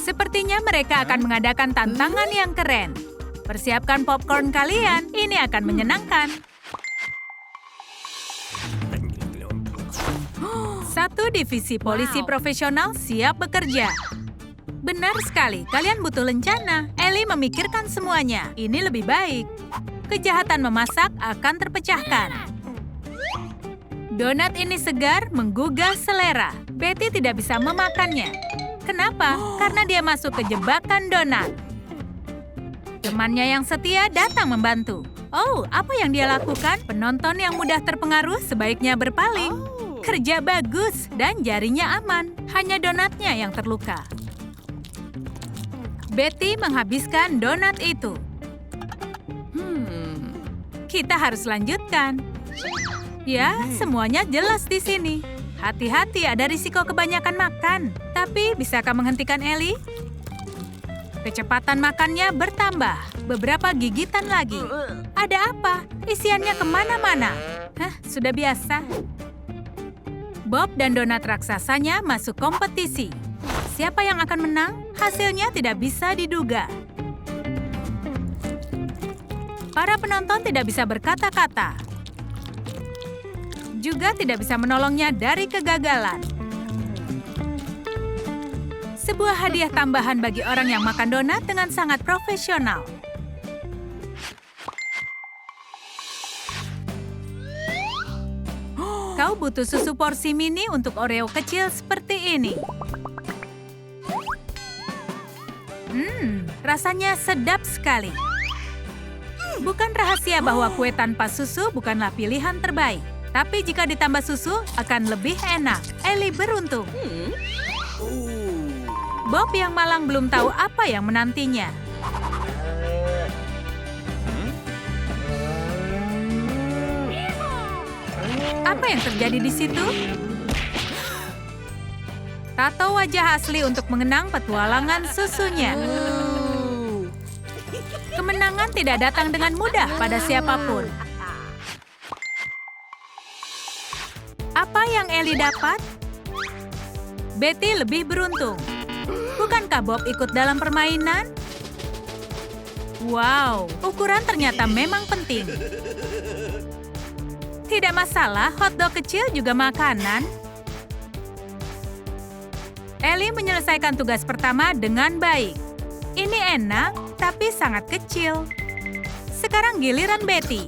Sepertinya mereka akan mengadakan tantangan yang keren. Persiapkan popcorn kalian, ini akan menyenangkan. Satu divisi polisi profesional siap bekerja. Benar sekali, kalian butuh lencana. Ellie memikirkan semuanya. Ini lebih baik. Kejahatan memasak akan terpecahkan. Donat ini segar, menggugah selera. Betty tidak bisa memakannya. Kenapa? Karena dia masuk ke jebakan donat. Temannya yang setia datang membantu. Oh, apa yang dia lakukan? Penonton yang mudah terpengaruh sebaiknya berpaling. Kerja bagus dan jarinya aman. Hanya donatnya yang terluka. Betty menghabiskan donat itu. Kita harus lanjutkan. Ya, semuanya jelas di sini. Hati-hati, ada risiko kebanyakan makan. Tapi, bisakah menghentikan Ellie? Kecepatan makannya bertambah. Beberapa gigitan lagi. Ada apa? Isiannya kemana-mana. Hah, sudah biasa. Bob dan donat raksasanya masuk kompetisi. Siapa yang akan menang? Hasilnya tidak bisa diduga. Para penonton tidak bisa berkata-kata. Juga tidak bisa menolongnya dari kegagalan. Sebuah hadiah tambahan bagi orang yang makan donat dengan sangat profesional. Kau butuh susu porsi mini untuk Oreo kecil seperti ini. Rasanya sedap sekali. Bukan rahasia bahwa kue tanpa susu bukanlah pilihan terbaik. Tapi jika ditambah susu, akan lebih enak. Ellie beruntung. Bob yang malang belum tahu apa yang menantinya. Apa yang terjadi di situ? Tato wajah asli untuk mengenang petualangan susunya. Kemenangan tidak datang dengan mudah pada siapapun. Apa yang Ellie dapat? Betty lebih beruntung. Bukankah Bob ikut dalam permainan? Wow, ukuran ternyata memang penting. Tidak masalah, hotdog kecil juga makanan. Ellie menyelesaikan tugas pertama dengan baik. Ini enak, tapi sangat kecil. Sekarang giliran Betty.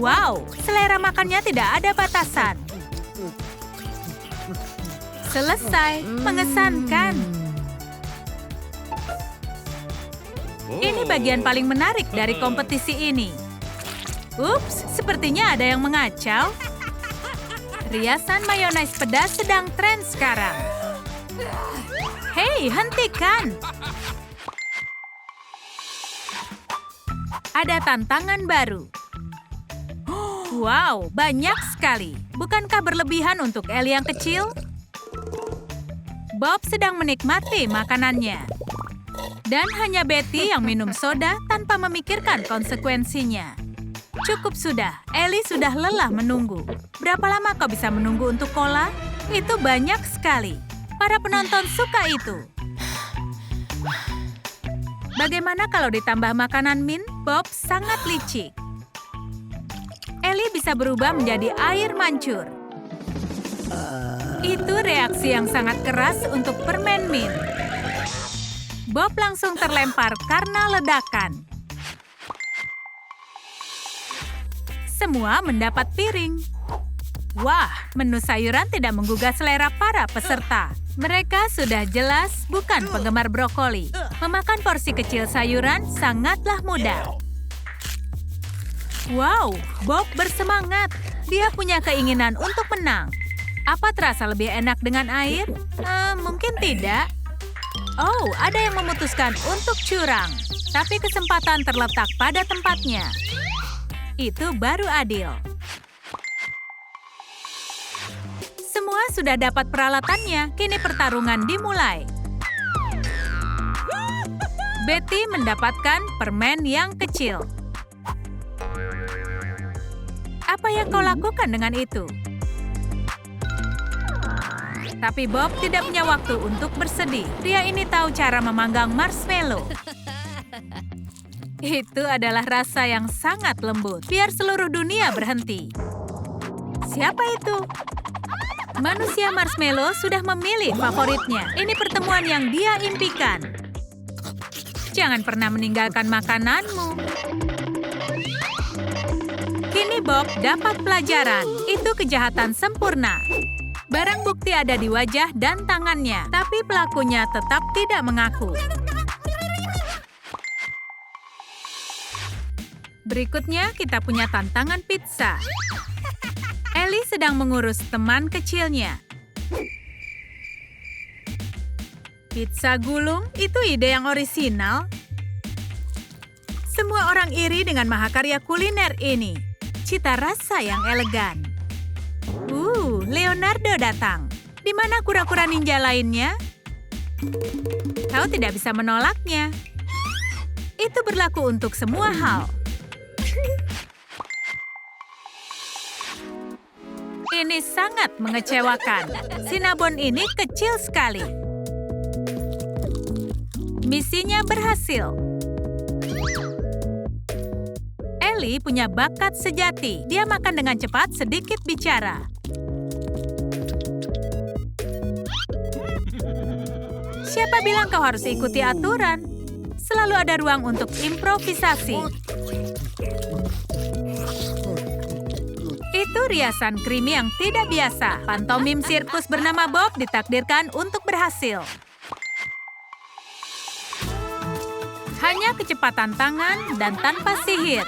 Wow, selera makannya tidak ada batasan. Selesai, mengesankan. Ini bagian paling menarik dari kompetisi ini. Ups, sepertinya ada yang mengacau. Riasan mayones pedas sedang tren sekarang. Hei, hentikan! Ada tantangan baru. Wow, banyak sekali. Bukankah berlebihan untuk Ellie yang kecil? Bob sedang menikmati makanannya. Dan hanya Betty yang minum soda tanpa memikirkan konsekuensinya. Cukup sudah, Ellie sudah lelah menunggu. Berapa lama kau bisa menunggu untuk cola? Itu banyak sekali. Para penonton suka itu. Bagaimana kalau ditambah makanan mint? Bob sangat licik. Ellie bisa berubah menjadi air mancur. Itu reaksi yang sangat keras untuk permen mint. Bob langsung terlempar karena ledakan. Semua mendapat piring. Wah, menu sayuran tidak menggugah selera para peserta. Mereka sudah jelas bukan penggemar brokoli. Memakan porsi kecil sayuran sangatlah mudah. Wow, Bob bersemangat. Dia punya keinginan untuk menang. Apa terasa lebih enak dengan air? Mungkin tidak. Oh, ada yang memutuskan untuk curang. Tapi kesempatan terletak pada tempatnya. Itu baru adil. Semua sudah dapat peralatannya, kini pertarungan dimulai. Betty mendapatkan permen yang kecil. Apa yang kau lakukan dengan itu? Tapi Bob tidak punya waktu untuk bersedih. Pria ini tahu cara memanggang marshmallow. Itu adalah rasa yang sangat lembut. Biar seluruh dunia berhenti. Siapa itu? Manusia marshmallow sudah memilih favoritnya. Ini pertemuan yang dia impikan. Jangan pernah meninggalkan makananmu. Kini Bob dapat pelajaran. Itu kejahatan sempurna. Barang bukti ada di wajah dan tangannya, tapi pelakunya tetap tidak mengaku. Berikutnya, kita punya tantangan pizza. Ellie sedang mengurus teman kecilnya. Pizza gulung, itu ide yang orisinal. Semua orang iri dengan mahakarya kuliner ini. Cita rasa yang elegan. Leonardo datang. Di mana kura-kura ninja lainnya? Kau tidak bisa menolaknya. Itu berlaku untuk semua hal. Ini sangat mengecewakan. Cinnabon ini kecil sekali. Misinya berhasil. Ellie punya bakat sejati. Dia makan dengan cepat, sedikit bicara. Siapa bilang kau harus ikuti aturan? Selalu ada ruang untuk improvisasi. Itu riasan creamy yang tidak biasa. Pantomim sirkus bernama Bob ditakdirkan untuk berhasil. Hanya kecepatan tangan dan tanpa sihir.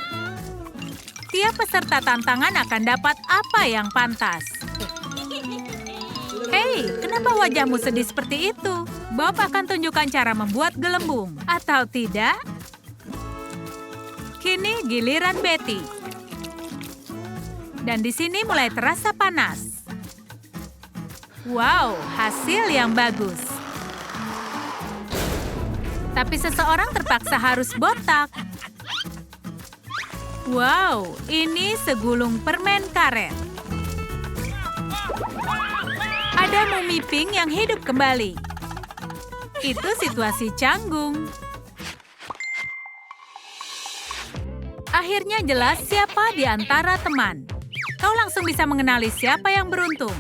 Tiap peserta tantangan akan dapat apa yang pantas. Hei, kenapa wajahmu sedih seperti itu? Bob akan tunjukkan cara membuat gelembung. Atau tidak? Kini giliran Betty. Dan di sini mulai terasa panas. Wow, hasil yang bagus. Tapi seseorang terpaksa harus botak. Wow, ini segulung permen karet. Ada mumi pink yang hidup kembali. Itu situasi canggung. Akhirnya jelas siapa di antara teman. Kau langsung bisa mengenali siapa yang beruntung.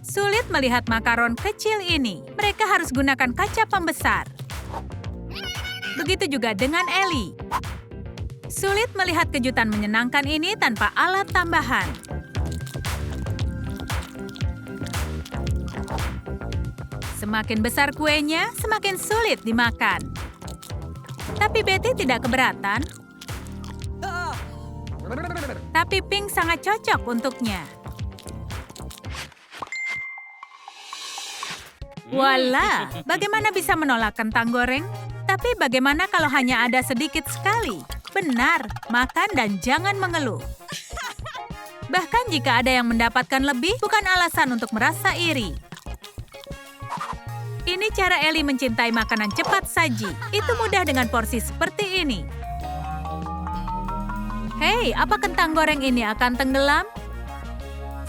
Sulit melihat makaron kecil ini. Mereka harus gunakan kaca pembesar. Begitu juga dengan Ellie. Sulit melihat kejutan menyenangkan ini tanpa alat tambahan. Semakin besar kuenya, semakin sulit dimakan. Tapi Betty tidak keberatan. Tapi pink sangat cocok untuknya. Wala, bagaimana bisa menolak kentang goreng? Tapi bagaimana kalau hanya ada sedikit sekali? Benar, makan dan jangan mengeluh. Bahkan jika ada yang mendapatkan lebih, bukan alasan untuk merasa iri. Ini cara Ellie mencintai makanan cepat saji. Itu mudah dengan porsi seperti ini. Hei, apa kentang goreng ini akan tenggelam?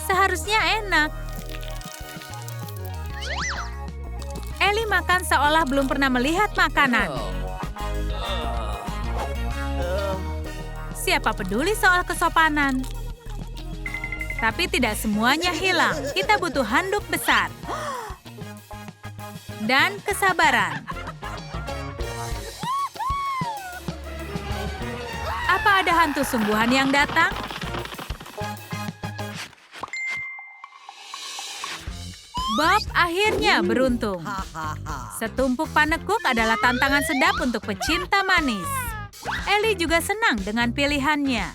Seharusnya enak. Ellie makan seolah belum pernah melihat makanan. Siapa peduli soal kesopanan? Tapi tidak semuanya hilang. Kita butuh handuk besar. Dan kesabaran. Apa ada hantu sungguhan yang datang? Bob akhirnya beruntung. Setumpuk panekuk adalah tantangan sedap untuk pecinta manis. Ellie juga senang dengan pilihannya.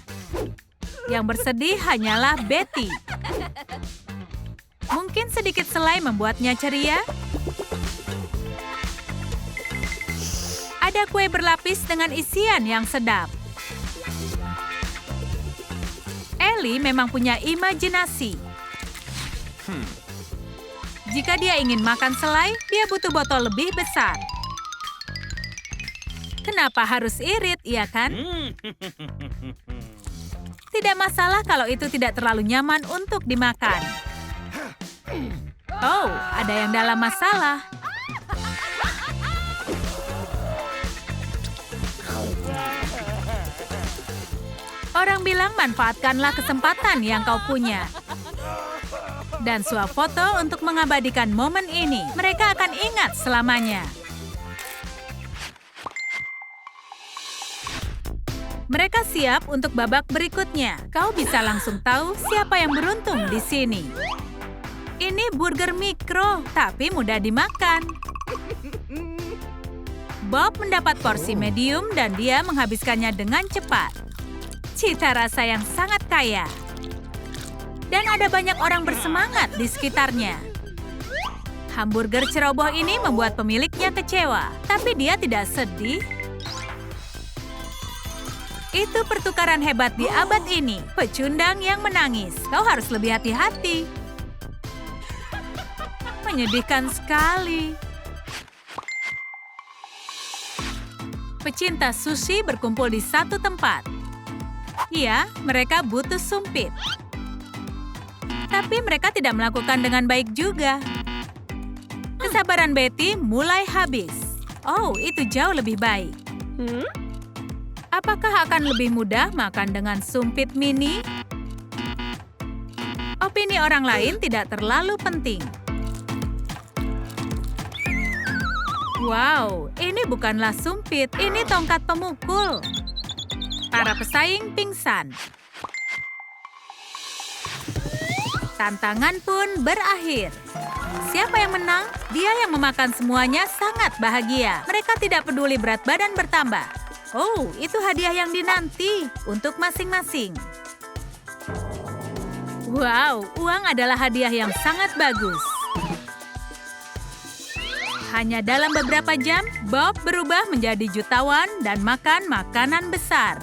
Yang bersedih hanyalah Betty. Mungkin sedikit selai membuatnya ceria. Ada kue berlapis dengan isian yang sedap. Ellie memang punya imajinasi. Jika dia ingin makan selai, dia butuh botol lebih besar. Kenapa harus irit, iya kan? Tidak masalah kalau itu tidak terlalu nyaman untuk dimakan. Oh, ada yang dalam masalah. Orang bilang manfaatkanlah kesempatan yang kau punya. Dan swafoto untuk mengabadikan momen ini. Mereka akan ingat selamanya. Mereka siap untuk babak berikutnya. Kau bisa langsung tahu siapa yang beruntung di sini. Ini burger mikro, tapi mudah dimakan. Bob mendapat porsi medium dan dia menghabiskannya dengan cepat. Cita rasa yang sangat kaya. Dan ada banyak orang bersemangat di sekitarnya. Hamburger ceroboh ini membuat pemiliknya kecewa, tapi dia tidak sedih. Itu pertukaran hebat di abad ini. Pecundang yang menangis. Kau harus lebih hati-hati. Menyedihkan sekali. Pecinta sushi berkumpul di satu tempat. Ya, mereka butuh sumpit. Tapi mereka tidak melakukan dengan baik juga. Kesabaran Betty mulai habis. Oh, itu jauh lebih baik. Apakah akan lebih mudah makan dengan sumpit mini? Opini orang lain tidak terlalu penting. Wow, ini bukanlah sumpit, ini tongkat pemukul. Para pesaing pingsan. Tantangan pun berakhir. Siapa yang menang? Dia yang memakan semuanya sangat bahagia. Mereka tidak peduli berat badan bertambah. Oh, itu hadiah yang dinanti untuk masing-masing. Wow, uang adalah hadiah yang sangat bagus. Hanya dalam beberapa jam, Bob berubah menjadi jutawan dan makan makanan besar.